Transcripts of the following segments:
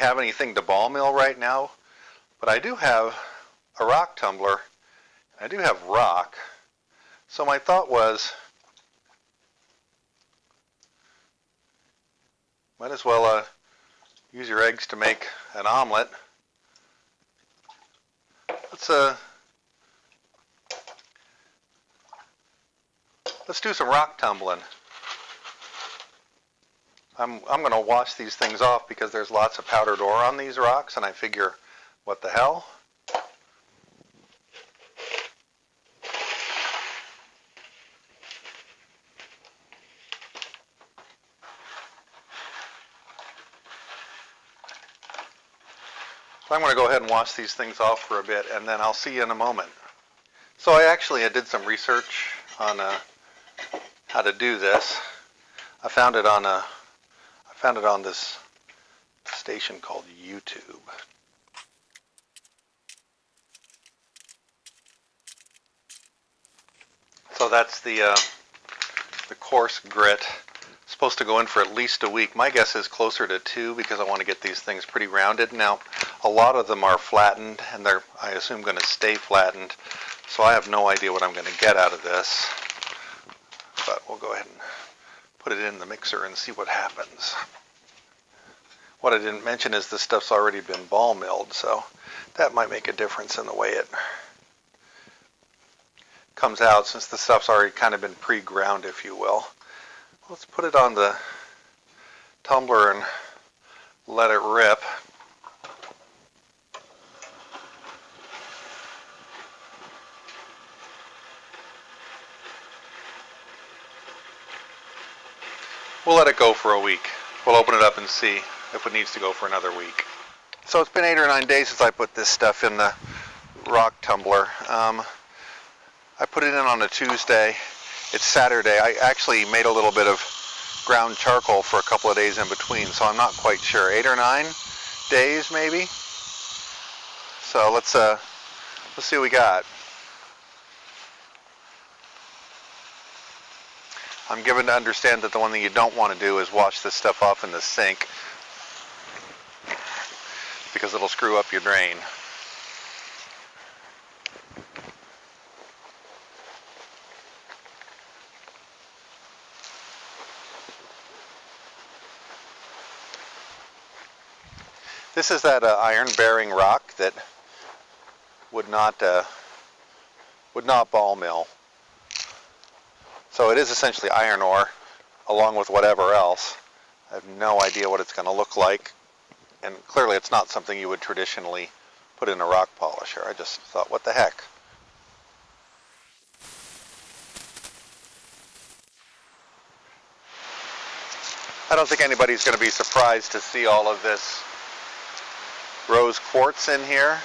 have anything to ball mill right now, but I do have a rock tumbler. I do have rock. So my thought was, might as well use your eggs to make an omelet. Let's do some rock tumbling. I'm going to wash these things off because there's lots of powdered ore on these rocks, and I figure, what the hell? So I'm going to go ahead and wash these things off for a bit, and then I'll see you in a moment. So I did some research on how to do this. I found it on this station called YouTube. So that's the coarse grit. It's supposed to go in for at least a week. My guess is closer to 2 because I want to get these things pretty rounded. Now, a lot of them are flattened, and they're, I assume, going to stay flattened. So I have no idea what I'm going to get out of this. But we'll go ahead and put it in the mixer and see what happens. What I didn't mention is this stuff's already been ball milled, so that might make a difference in the way it comes out, since the stuff's already kind of been pre-ground, if you will. Let's put it on the tumbler and let it rip. We'll let it go for a week. We'll open it up and see if it needs to go for another week. So it's been 8 or 9 days since I put this stuff in the rock tumbler. I put it in on a Tuesday. It's Saturday. I actually made a little bit of ground charcoal for a couple of days in between, so I'm not quite sure. 8 or 9 days maybe. So let's see what we got. I'm given to understand that the one thing you don't want to do is wash this stuff off in the sink, because it'll screw up your drain. This is that iron-bearing rock that would not ball mill. So it is essentially iron ore, along with whatever else. I have no idea what it's going to look like, and clearly it's not something you would traditionally put in a rock polisher. I just thought, what the heck? I don't think anybody's going to be surprised to see all of this rose quartz in here.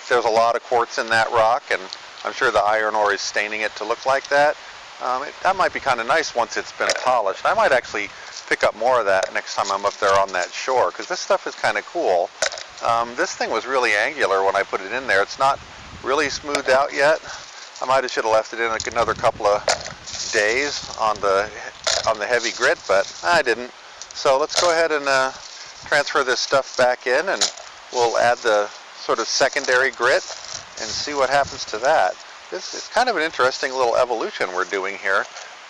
There's a lot of quartz in that rock, and I'm sure the iron ore is staining it to look like that. That might be kind of nice once it's been polished. I might actually pick up more of that next time I'm up there on that shore, because this stuff is kind of cool. This thing was really angular when I put it in there. It's not really smoothed out yet. I might have should have left it in like another couple of days on the heavy grit, but I didn't. So let's go ahead and transfer this stuff back in, and we'll add the sort of secondary grit and see what happens to that. This is kind of an interesting little evolution we're doing here.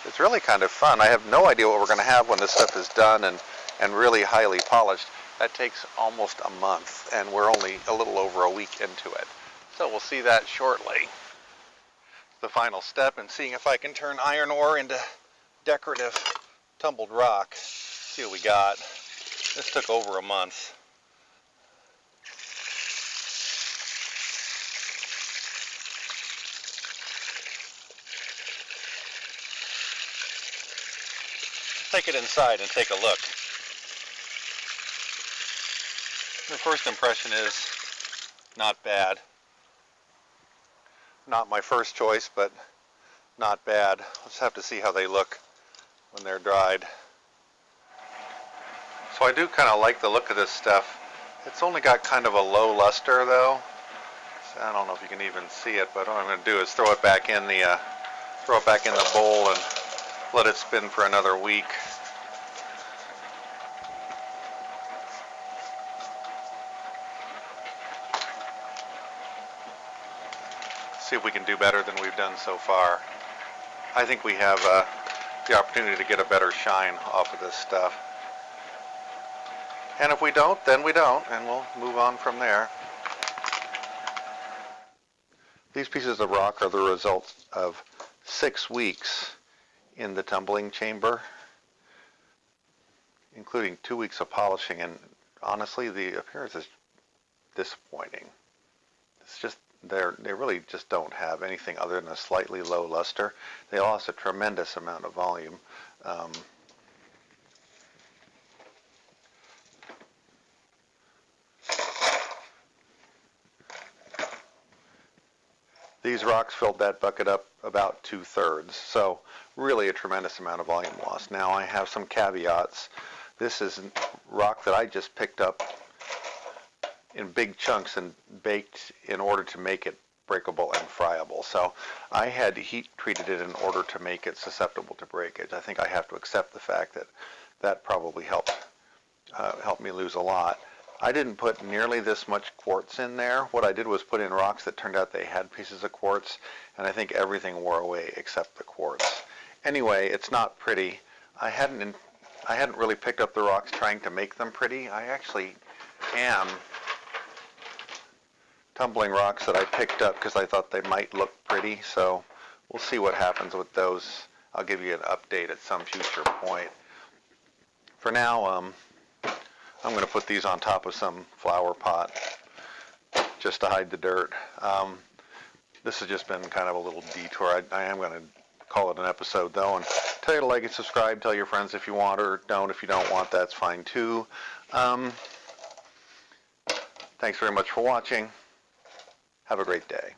It's really kind of fun. I have no idea what we're going to have when this stuff is done and really highly polished. That takes almost a month, and we're only a little over a week into it. So we'll see that shortly. The final step in seeing if I can turn iron ore into decorative tumbled rock. See what we got. This took over a month. Take it inside and take a look. The first impression is not bad. Not my first choice, but not bad. Let's have to see how they look when they're dried. So I do kind of like the look of this stuff. It's only got kind of a low luster though. So I don't know if you can even see it, but what I'm going to do is throw it back in the bowl and let it spin for another week. see if we can do better than we've done so far. I think we have the opportunity to get a better shine off of this stuff. And if we don't, then we don't, and we'll move on from there. These pieces of rock are the result of 6 weeks in the tumbling chamber, including 2 weeks of polishing, and honestly, the appearance is disappointing. It's just, they really just don't have anything other than a slightly low luster. They lost a tremendous amount of volume. These rocks filled that bucket up about 2/3, so really a tremendous amount of volume loss. Now I have some caveats. This is rock that I just picked up in big chunks and baked in order to make it breakable and friable. So I had heat treated it in order to make it susceptible to breakage. I think I have to accept the fact that that probably helped me lose a lot. I didn't put nearly this much quartz in there. What I did was put in rocks that turned out they had pieces of quartz, and I think everything wore away except the quartz. Anyway, it's not pretty. I hadn't really picked up the rocks trying to make them pretty. I actually am tumbling rocks that I picked up because I thought they might look pretty, so we'll see what happens with those. I'll give you an update at some future point. For now, I'm going to put these on top of some flower pot just to hide the dirt. This has just been kind of a little detour. I am going to call it an episode though, and tell you to like and subscribe. Tell your friends if you want, or don't if you don't want. That's fine too. Thanks very much for watching. Have a great day.